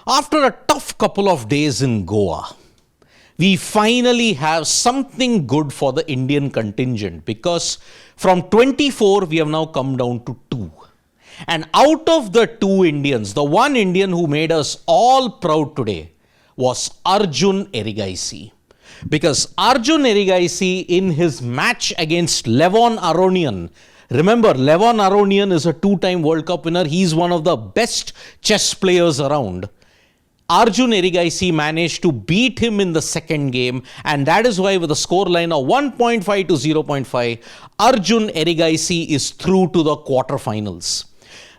After a tough couple of days in Goa, we finally have something good for the Indian contingent because from 24, we have now come down to 2. And out of the 2 Indians, the one Indian who made us all proud today was Arjun Erigaisi. Because Arjun Erigaisi in his match against Levon Aronian, remember Levon Aronian is a 2-time World Cup winner. He's one of the best chess players around. Arjun Erigaisi managed to beat him in the second game, and that is why with a scoreline of 1.5 to 0.5, Arjun Erigaisi is through to the quarterfinals.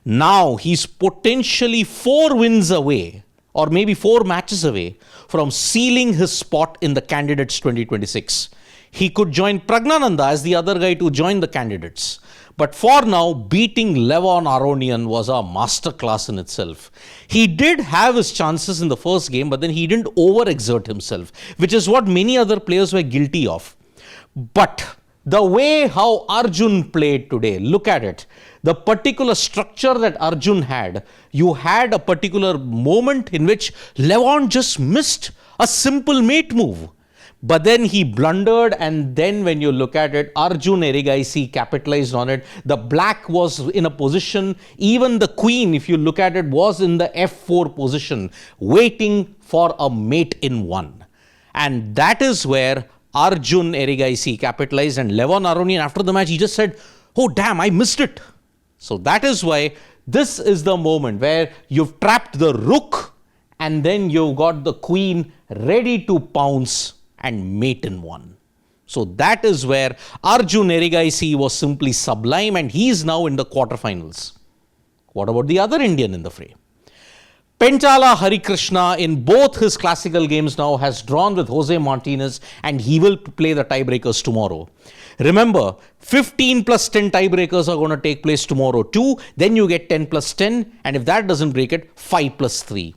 Now he's potentially 4 wins away, or maybe 4 matches away from sealing his spot in the candidates 2026. He could join Pragnananda as the other guy to join the candidates. But for now, beating Levon Aronian was a masterclass in itself. He did have his chances in the first game, but then he didn't overexert himself, which is what many other players were guilty of. But the way how Arjun played today, look at it. The particular structure that Arjun had, you had a particular moment in which Levon just missed a simple mate move. But then he blundered, and then when you look at it, Arjun Erigaisi capitalized on it. The black was in a position, even the queen, if you look at it, was in the F4 position, waiting for a mate in 1. And that is where Arjun Erigaisi capitalized, and Levon Aronian, after the match, he just said, "Oh damn, I missed it." So that is why this is the moment where you've trapped the rook, and then you've got the queen ready to pounce and mate in 1. So that is where Arjun Erigaisi was simply sublime, and he is now in the quarterfinals. What about the other Indian in the fray? Pentala Harikrishna in both his classical games now has drawn with Jose Martinez, and he will play the tiebreakers tomorrow. Remember, 15 plus 10 tiebreakers are going to take place tomorrow too. Then you get 10 plus 10, and if that doesn't break it, 5 plus 3.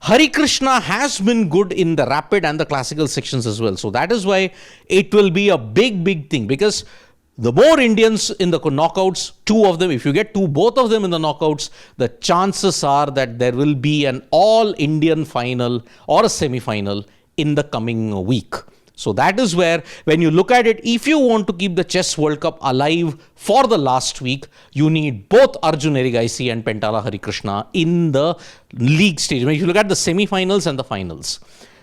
Harikrishna has been good in the rapid and the classical sections as well. So that is why it will be a big thing, because the more Indians in the knockouts, 2 of them, if you get both of them in the knockouts, the chances are that there will be an all-Indian final or a semi-final in the coming week. So that is where, when you look at it, if you want to keep the Chess World Cup alive for the last week, you need both Arjun Erigaisi and Pentala Harikrishna in the league stage. If you look at the semi-finals and the finals.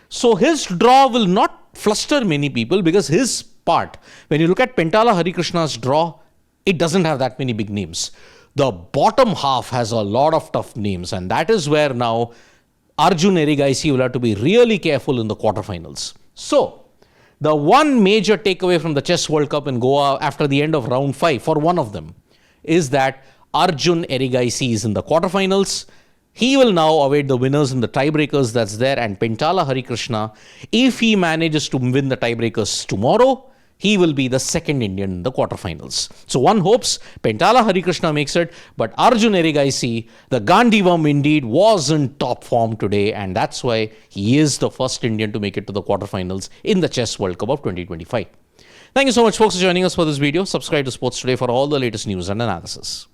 So his draw will not fluster many people, because his part, when you look at Pentala Harikrishna's draw, it doesn't have that many big names. The bottom half has a lot of tough names, and that is where now Arjun Erigaisi will have to be really careful in the quarterfinals. So the one major takeaway from the Chess World Cup in Goa after the end of round 5, for one of them, is that Arjun Erigaisi is in the quarterfinals. He will now await the winners in the tiebreakers that's there, and Pentala Harikrishna, if he manages to win the tiebreakers tomorrow, he will be the second Indian in the quarterfinals. So one hopes Pentala Harikrishna makes it, but Arjun Erigaisi, the Gandhivam indeed, was in top form today, and that's why he is the first Indian to make it to the quarterfinals in the Chess World Cup of 2025. Thank you so much, folks, for joining us for this video. Subscribe to Sports Today for all the latest news and analysis.